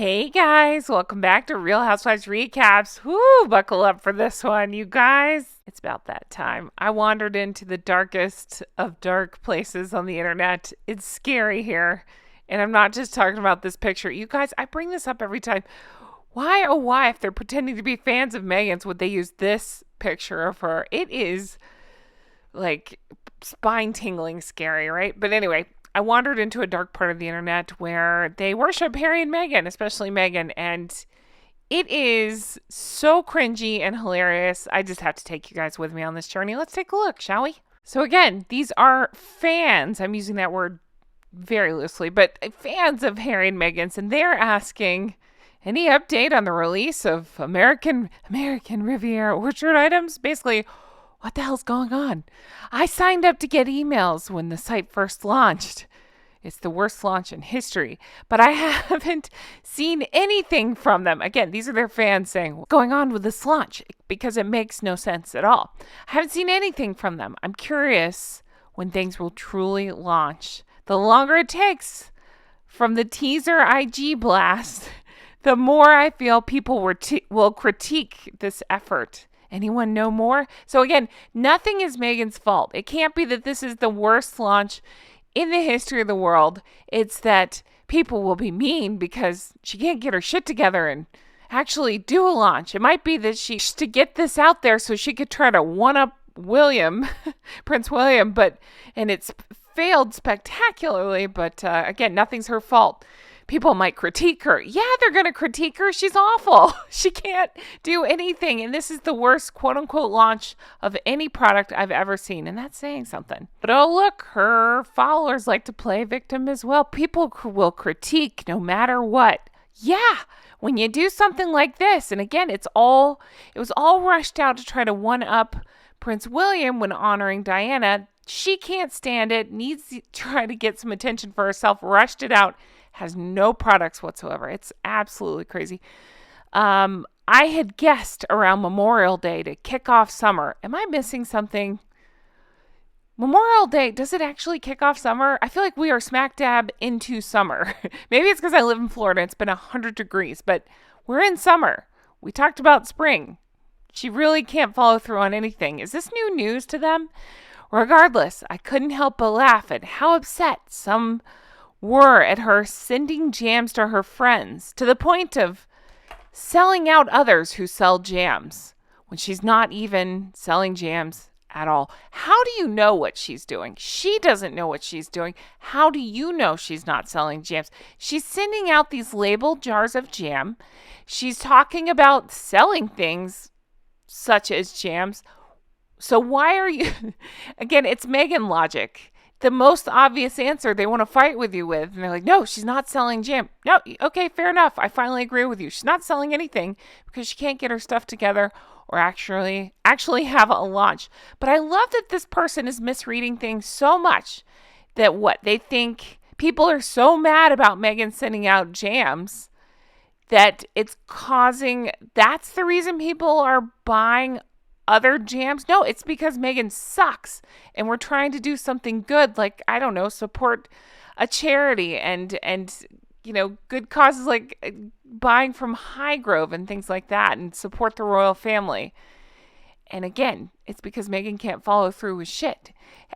Hey guys, welcome back to Real Housewives Recaps. Whoo, buckle up for this one, you guys. It's about that time. I wandered into the darkest of dark places on the internet. It's scary here. And I'm not just talking about this picture. You guys, I bring this up every time. Why, oh, why, if they're pretending to be fans of Meghan's, would they use this picture of her? It is like spine tingling scary, right? But anyway, I wandered into a dark part of the internet where they worship Harry and Meghan, especially Meghan, and it is so cringy and hilarious. I just have to take you guys with me on this journey. Let's take a look, shall we? So again, these are fans. I'm using that word very loosely, but fans of Harry and Meghan's, and they're asking any update on the release of American Riviera Orchard items? Basically, what the hell's going on? I signed up to get emails when the site first launched. It's the worst launch in history, but I haven't seen anything from them. Again, these are their fans saying, what's going on with this launch? Because it makes no sense at all. I haven't seen anything from them. I'm curious when things will truly launch. The longer it takes from the teaser IG blast, the more I feel people will critique this effort. Anyone know more? So again, nothing is Meghan's fault. It can't be that this is the worst launch in the history of the world. It's that people will be mean because she can't get her shit together and actually do a launch. It might be that she's to get this out there so she could try to one-up William, Prince William, and it's failed spectacularly, but again, nothing's her fault. People might critique her. Yeah, they're going to critique her. She's awful. She can't do anything. And this is the worst quote unquote launch of any product I've ever seen. And that's saying something. But oh, look, her followers like to play victim as well. People will critique no matter what. Yeah, when you do something like this, and again, it was all rushed out to try to one up Prince William when honoring Diana. She can't stand it, needs to try to get some attention for herself, rushed it out. Has no products whatsoever. It's absolutely crazy. I had guessed around Memorial Day to kick off summer. Am I missing something? Memorial Day, does it actually kick off summer? I feel like we are smack dab into summer. Maybe it's because I live in Florida. It's been 100 degrees, but we're in summer. We talked about spring. She really can't follow through on anything. Is this new news to them? Regardless, I couldn't help but laugh at how upset some were at her sending jams to her friends to the point of selling out others who sell jams when she's not even selling jams at all. How do you know what she's doing? She doesn't know what she's doing. How do you know she's not selling jams? She's sending out these labeled jars of jam. She's talking about selling things such as jams. So why are you... Again, it's Meghan logic. The most obvious answer they want to fight with you with. And they're like, no, she's not selling jam. No, okay, fair enough. I finally agree with you. She's not selling anything because she can't get her stuff together or actually have a launch. But I love that this person is misreading things so much that they think people are so mad about Meghan sending out jams that that's the reason people are buying other jams. No, it's because Meghan sucks and we're trying to do something good, like, I don't know, support a charity and good causes like buying from Highgrove and things like that and support the royal family. And again, it's because Meghan can't follow through with shit.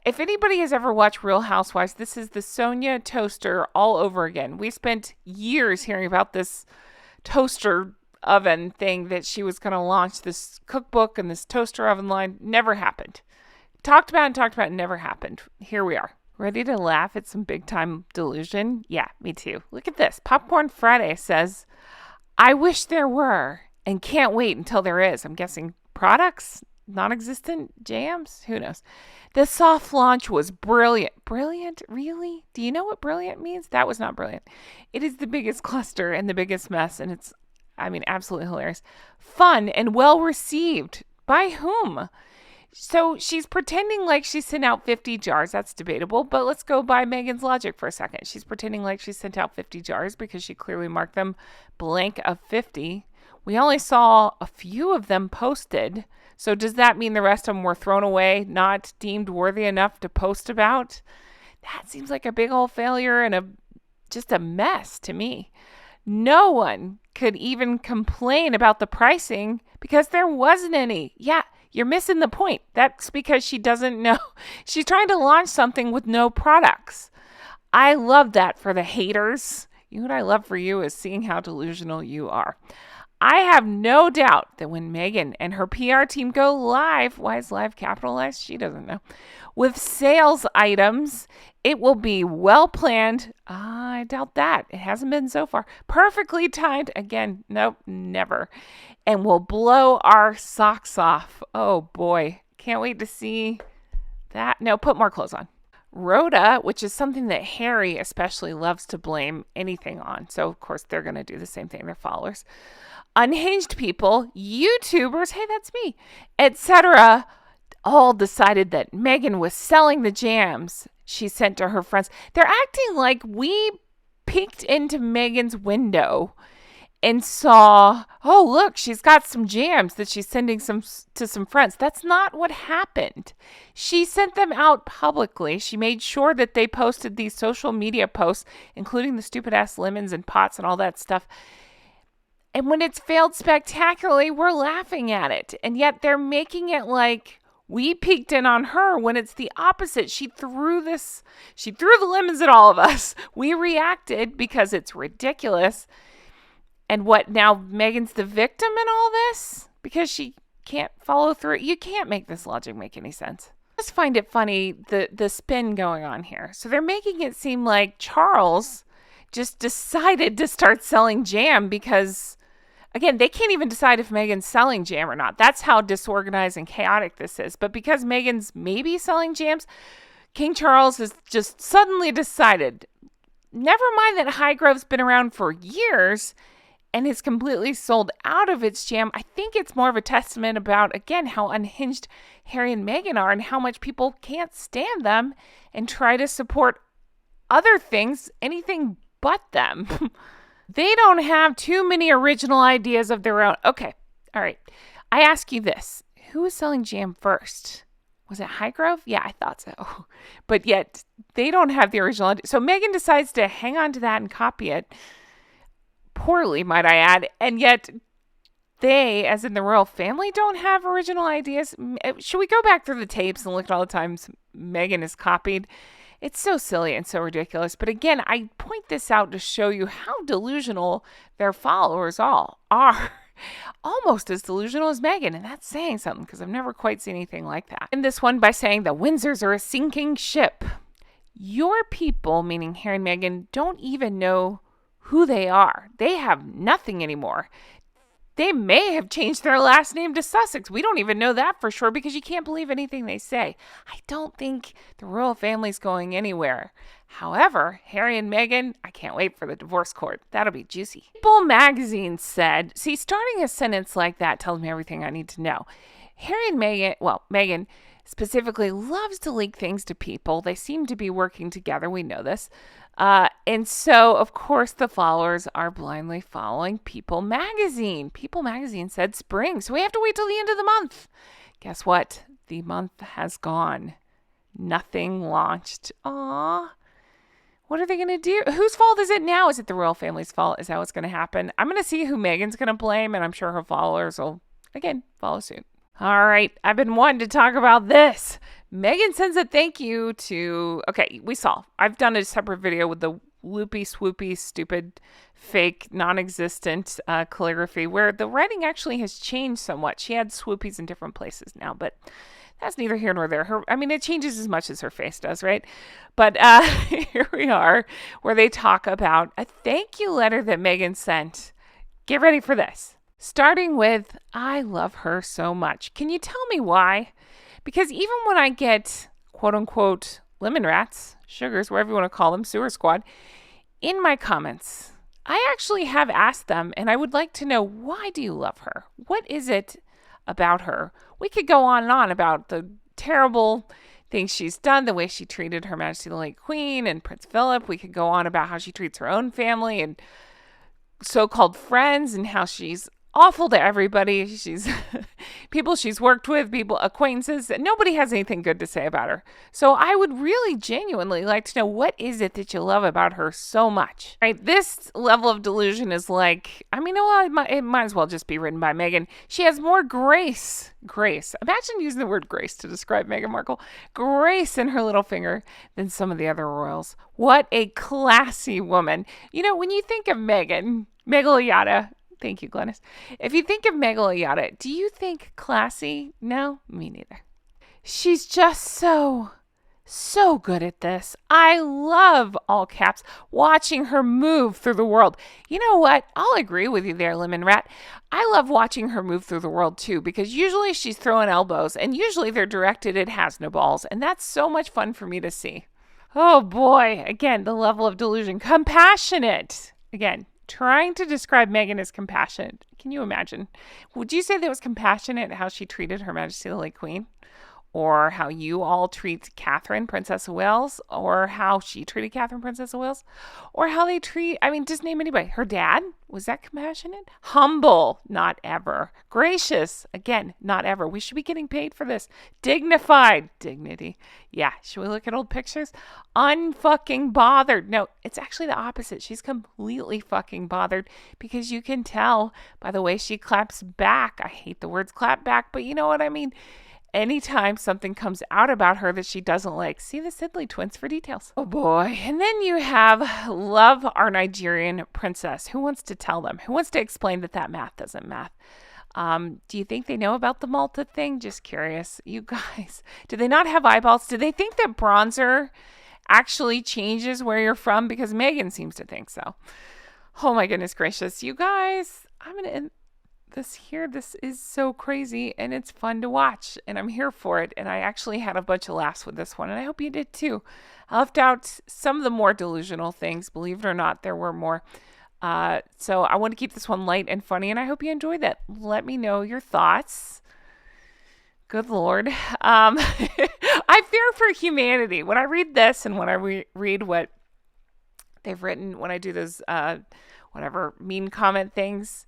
If anybody has ever watched Real Housewives, this is the Sonia toaster all over again. We spent years hearing about this toaster oven thing that she was going to launch, this cookbook and this toaster oven line. Never happened. Talked about it, never happened. Here we are. Ready to laugh at some big time delusion? Yeah, me too. Look at this. Popcorn Friday says, I wish there were and can't wait until there is. I'm guessing products, non-existent jams? Who knows? The soft launch was brilliant. Brilliant? Really? Do you know what brilliant means? That was not brilliant. It is the biggest cluster and the biggest mess, and it's absolutely hilarious. Fun and well received. By whom? So she's pretending like she sent out 50 jars. That's debatable, but let's go by Meghan's logic for a second. She's pretending like she sent out 50 jars because she clearly marked them blank of 50. We only saw a few of them posted. So does that mean the rest of them were thrown away, not deemed worthy enough to post about? That seems like a big old failure and just a mess to me. No one could even complain about the pricing because there wasn't any. Yeah, you're missing the point. That's because she doesn't know. She's trying to launch something with no products. I love that for the haters. You know what I love for you is seeing how delusional you are. I have no doubt that when Meghan and her PR team go live, why is live capitalized? She doesn't know. With sales items, it will be well planned. I doubt that. It hasn't been so far. Perfectly timed. Again, nope, never. And will blow our socks off. Oh boy. Can't wait to see that. No, put more clothes on. Rhoda, which is something that Harry especially loves to blame anything on. So, of course, they're going to do the same thing, their followers. Unhinged people, YouTubers, hey, that's me, etc., all decided that Meghan was selling the jams she sent to her friends. They're acting like we peeked into Meghan's window and saw, oh, look, she's got some jams that she's sending to some friends. That's not what happened. She sent them out publicly. She made sure that they posted these social media posts, including the stupid-ass lemons and pots and all that stuff. And when it's failed spectacularly, we're laughing at it. And yet they're making it like we peeked in on her when it's the opposite. She threw the lemons at all of us. We reacted because it's ridiculous. And what, now Meghan's the victim in all this? Because she can't follow through? You can't make this logic make any sense. I just find it funny, the spin going on here. So they're making it seem like Charles just decided to start selling jam because, again, they can't even decide if Meghan's selling jam or not. That's how disorganized and chaotic this is. But because Meghan's maybe selling jams, King Charles has just suddenly decided, never mind that Highgrove's been around for years and is completely sold out of its jam. I think it's more of a testament about, again, how unhinged Harry and Meghan are and how much people can't stand them and try to support other things, anything but them. They don't have too many original ideas of their own. Okay, all right. I ask you this. Who was selling jam first? Was it Highgrove? Yeah, I thought so. But yet, they don't have the original idea. So Meghan decides to hang on to that and copy it. Poorly, might I add. And yet, they, as in the royal family, don't have original ideas. Should we go back through the tapes and look at all the times Meghan is copied? It's so silly and so ridiculous. But again, I point this out to show you how delusional their followers all are. Almost as delusional as Meghan. And that's saying something because I've never quite seen anything like that. In this one by saying the Windsors are a sinking ship. Your people, meaning Harry and Meghan, don't even know who they are. They have nothing anymore. They may have changed their last name to Sussex. We don't even know that for sure because you can't believe anything they say. I don't think the royal family's going anywhere. However, Harry and Meghan, I can't wait for the divorce court. That'll be juicy. People magazine said, see, starting a sentence like that tells me everything I need to know. Harry and Meghan, well, Meghan specifically loves to leak things to people. They seem to be working together. We know this. And so, of course, the followers are blindly following People Magazine. People Magazine said spring, so we have to wait till the end of the month. Guess what? The month has gone. Nothing launched. Aww. What are they going to do? Whose fault is it now? Is it the royal family's fault? Is that what's going to happen? I'm going to see who Meghan's going to blame, and I'm sure her followers will, again, follow suit. All right, I've been wanting to talk about this. Meghan sends a thank you to, okay, we saw. I've done a separate video with the loopy, swoopy, stupid, fake, non-existent calligraphy where the writing actually has changed somewhat. She had swoopies in different places now, but that's neither here nor there. It changes as much as her face does, right? But here we are where they talk about a thank you letter that Meghan sent. Get ready for this. Starting with, I love her so much. Can you tell me why? Because even when I get, quote unquote, lemon rats, sugars, whatever you want to call them, sewer squad, in my comments, I actually have asked them, and I would like to know, why do you love her? What is it about her? We could go on and on about the terrible things she's done, the way she treated Her Majesty the late Queen and Prince Philip. We could go on about how she treats her own family and so-called friends and how she's awful to everybody. She's people she's worked with, people, acquaintances. Nobody has anything good to say about her. So I would really genuinely like to know, what is it that you love about her so much? Right? This level of delusion is like, I mean, well, it might as well just be written by Meghan. She has more grace. Grace. Imagine using the word grace to describe Meghan Markle. Grace in her little finger than some of the other royals. What a classy woman. You know, when you think of Meghan, Megaliata, thank you, Glennis. If you think of Megaliata, do you think classy? No, me neither. She's just so good at this. I love, all caps, watching her move through the world. You know what? I'll agree with you there, Lemon Rat. I love watching her move through the world too, because usually she's throwing elbows and usually they're directed at has no balls. And that's so much fun for me to see. Oh boy. Again, the level of delusion. Compassionate. Again, trying to describe Meghan as compassionate. Can you imagine? Would you say that was compassionate how she treated Her Majesty the late Queen? Or how you all treat Catherine, Princess of Wales, or how she treated Catherine, Princess of Wales, or how they treat, I mean, just name anybody. Her dad, was that compassionate? Humble, not ever. Gracious, again, not ever. We should be getting paid for this. Dignified, dignity. Yeah, should we look at old pictures? Unfucking bothered. No, it's actually the opposite. She's completely fucking bothered because you can tell by the way she claps back. I hate the words clap back, but you know what I mean. Anytime something comes out about her that she doesn't like, see the Sidley twins for details. Oh boy. And then you have love our Nigerian princess. Who wants to tell them? Who wants to explain that math doesn't math? Do you think they know about the Malta thing? Just curious. You guys, do they not have eyeballs? Do they think that bronzer actually changes where you're from? Because Meghan seems to think so. Oh my goodness gracious. You guys, I'm going to end this here. This is so crazy and it's fun to watch and I'm here for it. And I actually had a bunch of laughs with this one and I hope you did too. I left out some of the more delusional things. Believe it or not, there were more. So I want to keep this one light and funny and I hope you enjoyed that. Let me know your thoughts. Good Lord. I fear for humanity. When I read this and when I read what they've written, when I do those, whatever mean comment things,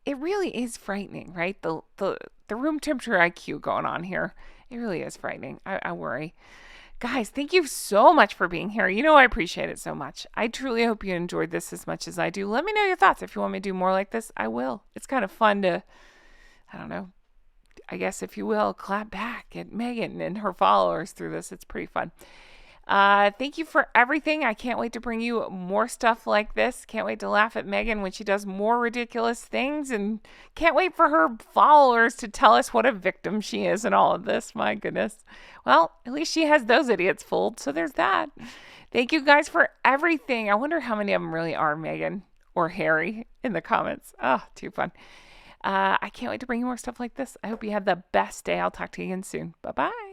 it really is frightening, right? The room temperature IQ going on here. It really is frightening. I worry. Guys, thank you so much for being here. You know I appreciate it so much. I truly hope you enjoyed this as much as I do. Let me know your thoughts. If you want me to do more like this, I will. It's kind of fun to, I don't know, I guess if you will, clap back at Meghan and her followers through this. It's pretty fun. Thank you for everything. I can't wait to bring you more stuff like this. Can't wait to laugh at Meghan when she does more ridiculous things, and can't wait for her followers to tell us what a victim she is in all of this. My goodness. Well, at least she has those idiots fooled, so there's that. Thank you guys for everything. I wonder how many of them really are Meghan or Harry in the comments. Oh, too fun. I can't wait to bring you more stuff like this. I hope you have the best day. I'll talk to you again soon. Bye-bye.